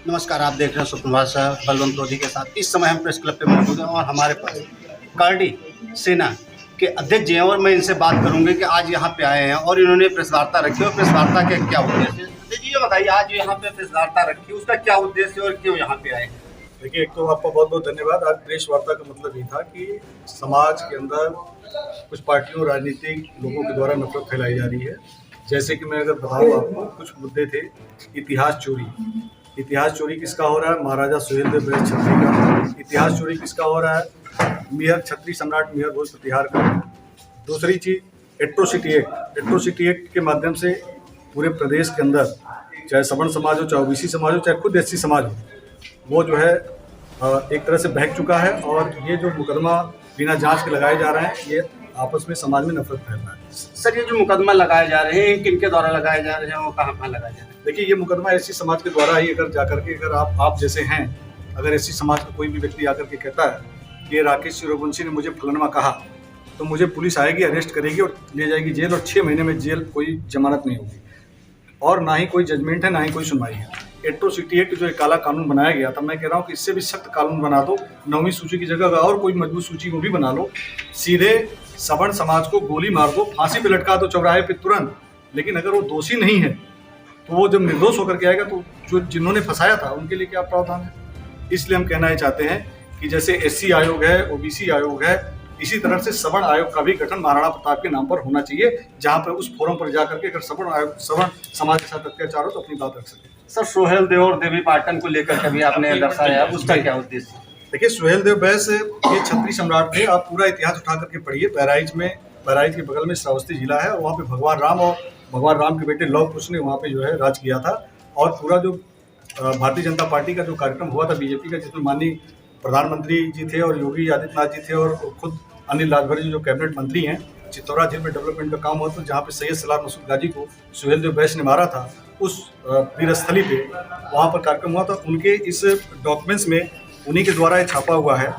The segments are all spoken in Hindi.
नमस्कार, आप देख रहे हैं सुप्रभात सर बलवंत लोधी के साथ। इस समय हम प्रेस क्लब पे मौजूद हैं और हमारे पास करडी सेना के अध्यक्ष जी हैं और मैं इनसे बात करूंगी कि आज यहाँ पे आए हैं और इन्होंने प्रेस वार्ता रखी और प्रेस वार्ता के क्या उद्देश्य है। जी ये बताइए, आज यहाँ पे प्रेस वार्ता रखी, उसका क्या उद्देश्य और क्यों यहाँ पे आए? देखिए, एक तो आपका बहुत बहुत धन्यवाद। आज प्रेस वार्ता का मतलब ये था कि समाज के अंदर कुछ पार्टियों राजनीतिक लोगों के द्वारा नफरत फैलाई जा रही है। जैसे कि मैं अगर बताऊँ आपको, कुछ मुद्दे थे। इतिहास चोरी किसका हो रहा है? महाराजा सुहेलदेव ब्रज छत्री का। इतिहास चोरी किसका हो रहा है? मेहर छत्री सम्राट मेहर भोज प्रतिहार का। दूसरी चीज़ एट्रोसिटी एक्ट के माध्यम से पूरे प्रदेश के अंदर, चाहे सवर्ण समाज हो, चाहे ओबीसी समाज हो, चाहे खुद एससी समाज हो, वो जो है एक तरह से बहक चुका है। और ये जो मुकदमा बिना जांच के लगाए जा रहे हैं, ये आपस में समाज में नफरत फैल रहा है। सर, ये जो मुकदमा लगाए जा रहे हैं, किनके द्वारा लगाए जा रहे हैं, वो कहाँ लगाए जा रहे हैं? देखिए, ये मुकदमा एससी समाज के द्वारा ही अगर जाकर के, अगर आप जैसे हैं, अगर एससी समाज का कोई भी व्यक्ति आकर के कहता है कि राकेश सूर्यवंशी ने मुझे फलाना कहा, तो मुझे पुलिस आएगी, अरेस्ट करेगी और ले जाएगी जेल, और 6 महीने में जेल, कोई जमानत नहीं होगी और ना ही कोई जजमेंट है, ना ही कोई सुनवाई है। एट्रोसिटी एक्ट जो एक काला कानून बनाया गया था, मैं कह रहा हूँ कि इससे भी सख्त कानून बना दो। 9वीं सूची की जगह और कोई मजबूत सूची को भी बना लो। सीधे सवर्ण समाज को गोली मार दो, फांसी पे लटका दो चौराहे पे तुरंत। लेकिन अगर वो दोषी नहीं है तो वो जब निर्दोष होकर के आएगा तो जो जिन्होंने फंसाया था उनके लिए क्या प्रावधान है? इसलिए हम कहना चाहते हैं कि जैसे एससी आयोग है, ओबीसी आयोग है, इसी तरह से सवर्ण आयोग का भी गठन महाराणा प्रताप के नाम पर होना चाहिए, जहां पर उस फोरम पर जाकर के अगर सवर्ण समाज के साथ अत्याचार हो तो अपनी बात रख सके। सर, सुहेलदेव और देवी पाटन को लेकर कभी आपने दर्शाया, उसका क्या उद्देश्य? देखिए, सुहेलदेव बैस ये छत्री सम्राट थे। आप पूरा इतिहास उठा करके पढ़िए। बहराइच के बगल में श्रावस्ती जिला है और वहाँ पे भगवान राम के बेटे लव कुश ने वहाँ पे जो है राज किया था। और पूरा जो भारतीय जनता पार्टी का जो कार्यक्रम हुआ था बीजेपी का, जिसमें माननीय प्रधानमंत्री जी थे और योगी आदित्यनाथ जी थे और खुद अनिल राजभर जी जो कैबिनेट मंत्री हैं, चित्तौरा जेल में डेवलपमेंट का काम हुआ था, जहाँ पे सैयद सलार मसूद गाजी को सुहेलदेव बैस ने मारा था, उस वीरस्थली पे वहाँ पर कार्यक्रम हुआ था। उनके इस डॉक्यूमेंट्स में उन्हीं के द्वारा ये छापा हुआ है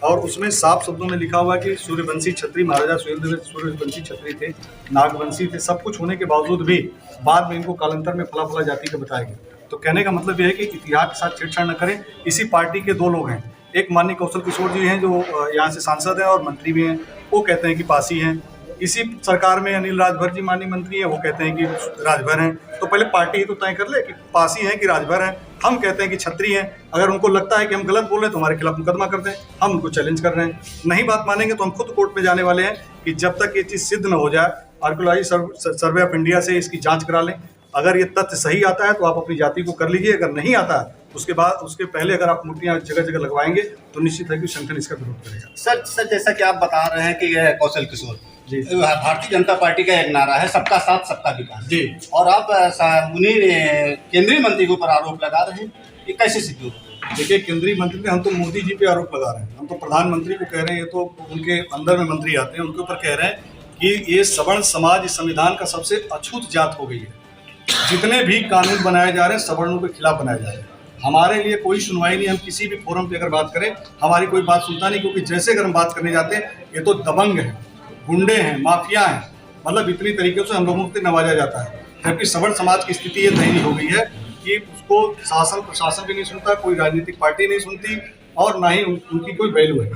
और उसमें साफ शब्दों में लिखा हुआ है कि सूर्यवंशी छत्री, महाराजा सुहेलदेव सूर्यवंशी छत्री थे, नागवंशी थे। सब कुछ होने के बावजूद भी बाद में इनको कालांतर में फला जाति का बताया गया। तो कहने का मतलब यह है कि इतिहास के साथ छेड़छाड़ न करें। इसी पार्टी के 2 लोग हैं, एक माननीय कौशल किशोर जी हैं जो यहाँ से सांसद हैं और मंत्री भी हैं, वो कहते हैं कि पासी हैं। इसी सरकार में अनिल राजभर जी माननीय मंत्री हैं, वो कहते हैं कि राजभर हैं। तो पहले पार्टी ही तो तय कर ले कि पासी हैं कि राजभर हैं। हम कहते हैं कि छत्री हैं। अगर उनको लगता है कि हम गलत बोल रहे हैं तो हमारे खिलाफ मुकदमा कर दें, हम उनको चैलेंज कर रहे हैं। नहीं बात मानेंगे तो हम खुद कोर्ट में जाने वाले हैं कि जब तक ये चीज़ सिद्ध न हो जाए, आर्कियोलॉजी सर्वे ऑफ इंडिया से इसकी जाँच करा लें। अगर ये तथ्य सही आता है तो आप अपनी जाति को कर लीजिए, अगर नहीं आता है उसके पहले अगर आप मूर्तियां जगह जगह लगवाएंगे तो निश्चित है कि संगठन इसका विरोध करेगा। सर, जैसा कि आप बता रहे हैं कि यह कौशल किशोर जी, भारतीय जनता पार्टी का एक नारा है सबका साथ सबका विकास जी, और आप उन्हीं केंद्रीय मंत्री के ऊपर आरोप लगा रहे हैं, ये कैसे सिद्ध होगा? देखिए, केंद्रीय मंत्री ने, हम तो मोदी जी पे आरोप लगा रहे हैं, हम तो प्रधानमंत्री को कह रहे हैं, ये तो उनके अंदर में मंत्री आते हैं, उनके ऊपर कह रहे हैं कि ये सवर्ण समाज इस संविधान का सबसे अछूत जात हो गई है। जितने भी कानून बनाए जा रहे हैं सवर्णों के खिलाफ बनाए जा रहे हैं। हमारे लिए कोई सुनवाई नहीं। हम किसी भी फोरम पे अगर बात करें हमारी कोई बात सुनता नहीं, क्योंकि जैसे अगर हम बात करने जाते हैं ये तो दबंग हैं, गुंडे हैं, माफिया हैं, मतलब इतनी तरीके से हम लोगों को नवाजा जाता है। जबकि सवर्ण समाज की स्थिति ये दयनीय हो गई है कि उसको शासन प्रशासन भी नहीं सुनता, कोई राजनीतिक पार्टी नहीं सुनती और ना ही उनकी कोई वैल्यू है।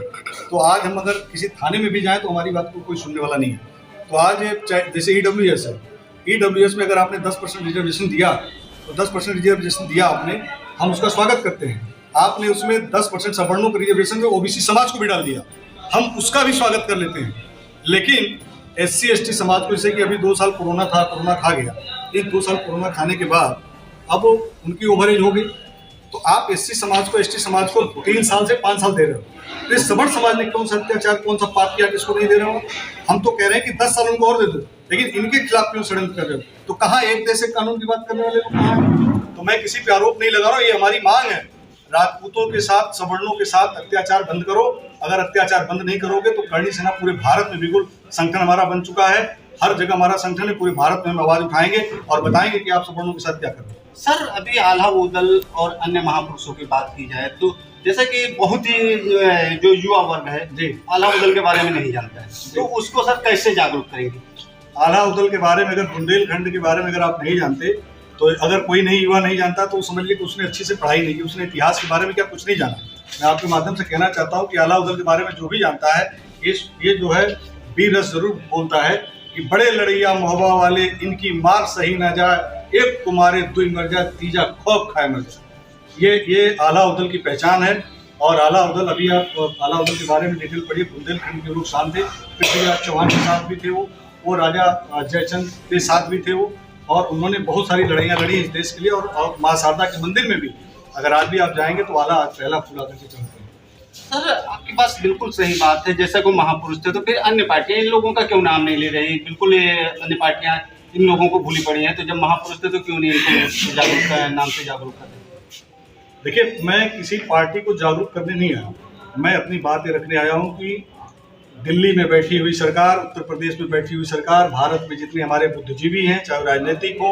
तो आज हम अगर किसी थाने में भी जाएँ तो हमारी बात को कोई सुनने वाला नहीं है। तो आज जैसे EWS है, EWS में अगर आपने 10% रिजर्वेशन दिया तो 10% रिजर्वेशन दिया आपने, हम उसका स्वागत करते हैं। आपने उसमें 10% सवर्णों के रिजर्वेशन में ओबीसी समाज को भी डाल दिया, हम उसका भी स्वागत कर लेते हैं। लेकिन SC ST समाज को, जैसे कि अभी 2 साल कोरोना था, कोरोना खा गया, इन 2 साल कोरोना खाने के बाद अब उनकी ओवरेज हो गई, तो आप SC समाज को ST समाज को 3 साल से 5 साल दे रहे हो। तो इस सवर्ण समाज ने कौन सा अत्याचार, कौन सा पाप किया किसको नहीं दे रहे हो? हम तो कह रहे हैं कि 10 साल उनको और दे दो, लेकिन इनके खिलाफ क्यों षड्यंत्र कर रहे हो? तो कहाँ एक देश एक कानून की बात करने वाले को कहाँ है? तो मैं किसी पे आरोप नहीं लगा रहा हूँ, ये हमारी मांग है। राजपूतों के साथ, सवर्णों के साथ अत्याचार बंद करो। अगर अत्याचार बंद नहीं करोगे तो करणी सेना पूरे भारत में, बिल्कुल संगठन हमारा बन चुका है, हर जगह हमारा संगठन है, पूरे भारत में हम आवाज उठाएंगे और बताएंगे कि आप सवर्णों के साथ क्या कर रहे हैं। सर, अभी आल्हा उदल और अन्य महापुरुषों की बात की जाए तो जैसे कि बहुत ही जो युवा वर्ग है जी आल्हा उदल के बारे में नहीं जानता है, तो उसको सर कैसे जागरूक करेंगे? आल्हा उदल के बारे में, अगर बुंदेलखंड के बारे में अगर आप नहीं जानते तो अगर कोई नहीं युवा नहीं जानता तो समझ लीजिए कि उसने अच्छी से पढ़ाई नहीं की, उसने इतिहास के बारे में क्या कुछ नहीं जाना। मैं आपके माध्यम से कहना चाहता हूँ कि अलाउद्दीन के बारे में जो भी जानता है ये जो है वीर रस जरूर बोलता है कि बड़े लड़ैया मोहब्बा वाले इनकी मार सही ना जाए, एक कुमारे दुई मर जाए, तीजा खौफ खाए मर जाए। ये अलाउद्दीन की पहचान है। और अलाउद्दीन, अभी आप अलाउद्दीन के बारे में डिटेल पढ़िए। बुंदेलखंड के लोग शान थे, पृथ्वीराज चौहान के साथ भी थे वो राजा जयचंद के साथ भी थे वो, और उन्होंने बहुत सारी लड़ाइयाँ लड़ी इस देश के लिए। और माँ शारदा के मंदिर में भी अगर आज भी आप जाएंगे तो आला पहला फूल आकर के चढ़ते हैं। सर आपकी बात बिल्कुल सही बात है, जैसा कोई महापुरुष थे तो फिर अन्य पार्टियां इन लोगों का क्यों नाम नहीं ले रही? बिल्कुल ये अन्य पार्टियां इन लोगों को भूली पड़ी हैं, तो जब महापुरुष थे तो क्यों नहीं इनको जागरूक नाम से जागरूक कर रहे? देखिए, मैं किसी पार्टी को जागरूक करने नहीं आया, मैं अपनी बात ये रखने आया हूँ कि दिल्ली में बैठी हुई सरकार, उत्तर प्रदेश में बैठी हुई सरकार, भारत में जितने हमारे बुद्धिजीवी हैं, चाहे राजनीतिक हो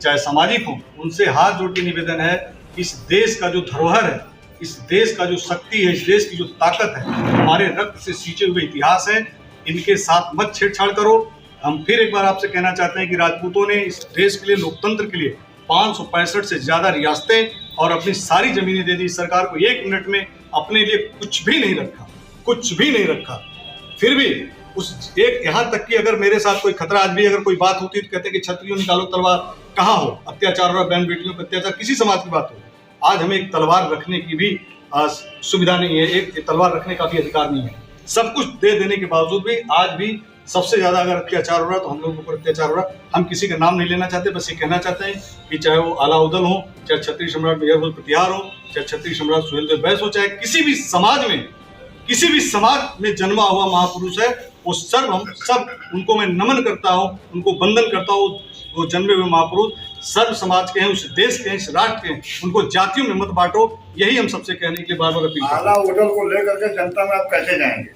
चाहे सामाजिक हो, उनसे हाथ जोड़ के निवेदन है कि इस देश का जो धरोहर है, इस देश का जो शक्ति है, इस देश की जो ताकत है, हमारे रक्त से सींचे हुए इतिहास है, इनके साथ मत छेड़छाड़ करो। हम फिर एक बार आपसे कहना चाहते हैं कि राजपूतों ने इस देश के लिए, लोकतंत्र के लिए 565 से ज़्यादा रियासतें और अपनी सारी ज़मीनें दे दी। सरकार को 1 मिनट में अपने लिए कुछ भी नहीं रखा, कुछ भी नहीं रखा। फिर भी उस एक यहाँ तक कि अगर मेरे साथ कोई खतरा, आज भी अगर कोई बात होती तो कहते कि छतरियों निकालो तलवार, कहाँ हो अत्याचार और बहन बेटियों पर अत्याचार, किसी समाज की बात हो। आज हमें एक तलवार रखने की भी सुविधा नहीं है, एक तलवार रखने का भी अधिकार नहीं है। सब कुछ दे देने के बावजूद भी आज भी सबसे ज़्यादा अगर अत्याचार हो रहा है तो हम लोगों के ऊपर अत्याचार हो रहा है। हम किसी का नाम नहीं लेना चाहते, बस ये कहना चाहते हैं कि चाहे वो अलाउद्दीन हो, चाहे क्षत्रिय सम्राट मेहरबल प्रतिहार हो, चाहे क्षत्रिय सम्राट सुहेलदेव बैस हो, चाहे किसी भी समाज में जन्मा हुआ महापुरुष है, वो हम सब उनको मैं नमन करता हूँ, उनको वंदन करता हूँ। वो जन्मे हुए महापुरुष सर्व समाज के हैं, उस देश के हैं, इस राष्ट्र के हैं, उनको जातियों में मत बांटो। यही हम सबसे कहने के लिए बार बार अपील करते हैं। अलाउद्दीन को लेकर के जनता में आप कैसे जाएंगे?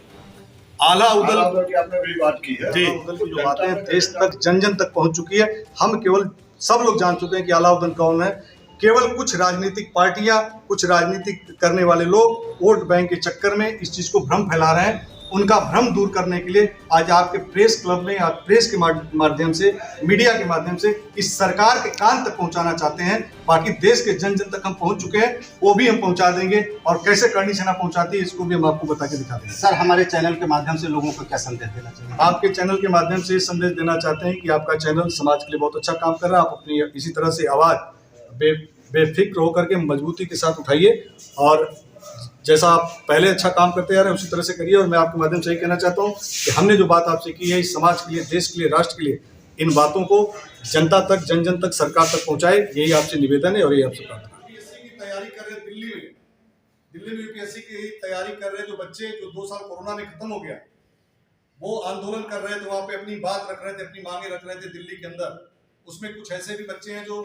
अलाउद्दीन की आपने भी बात की है, अलाउद्दीन की जो बातें देश तक जन जन तक पहुंच चुकी है। हम केवल सब लोग जान चुके हैं कि अलाउद्दीन कौन है। केवल कुछ राजनीतिक पार्टियां, कुछ राजनीतिक करने वाले लोग वोट बैंक के चक्कर में इस चीज को भ्रम फैला रहे हैं। उनका भ्रम दूर करने के लिए आज आपके प्रेस क्लब में, आप प्रेस के माध्यम से, मीडिया के माध्यम से इस सरकार के कान तक पहुंचाना चाहते हैं। बाकी देश के जन जन तक हम पहुंच चुके हैं, वो भी हम पहुंचा देंगे। और कैसे करनी सेना पहुंचाती है इसको भी हम आपको बता के दिखा देंगे। सर हमारे चैनल के माध्यम से लोगों को क्या संदेश देना चाहिए? आपके चैनल के माध्यम से संदेश देना चाहते हैं कि आपका चैनल समाज के लिए बहुत अच्छा काम कर रहा है। आप अपनी इसी तरह से आवाज़ बेफिक्र होकर के मजबूती के साथ उठाइए, और जैसा आप पहले अच्छा काम करते आ रहे हैं उसी तरह से करिए। और मैं आपके माध्यम से ये कहना चाहता हूँ कि हमने जो बात आपसे की है, इस समाज के लिए, देश के लिए, राष्ट्र के लिए, इन बातों को जनता तक, जन जन तक, सरकार तक पहुँचाए। यही आपसे निवेदन है और यही आपसे प्रार्थना है। यूपीएससी की तैयारी कर रहे दिल्ली में यूपीएससी की तैयारी कर रहे जो बच्चे, जो 2 साल कोरोना में खत्म हो गया, वो आंदोलन कर रहे थे, वहाँ पे अपनी बात रख रहे थे, अपनी मांगे रख रहे थे दिल्ली के अंदर। उसमें कुछ ऐसे भी बच्चे हैं जो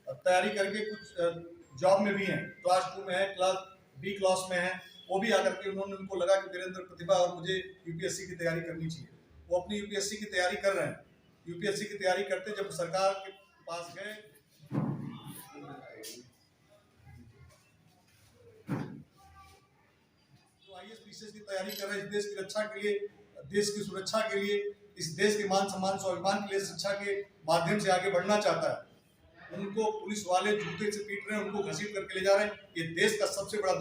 तैयारी करके कुछ जॉब में भी हैं, क्लास 2 में है, क्लास B क्लास में है। वो भी आकर के उनको लगा कि मेरे अंदर प्रतिभा और मुझे यूपीएससी की तैयारी करनी चाहिए। वो अपनी यूपीएससी की तैयारी कर रहे हैं। यूपीएससी की तैयारी करते जब सरकार के पास गए, तो IAS PCS की तैयारी कर रहे हैं, इस देश की रक्षा के लिए, देश की सुरक्षा के लिए, इस देश के मान सम्मान स्वाभिमान के लिए शिक्षा के माध्यम से आगे बढ़ना चाहता है। उनको पुलिस वाले जूते से पीट रहे हैं, उनको घसीट करके ले जा रहे हैं। ये देश का सबसे बड़ा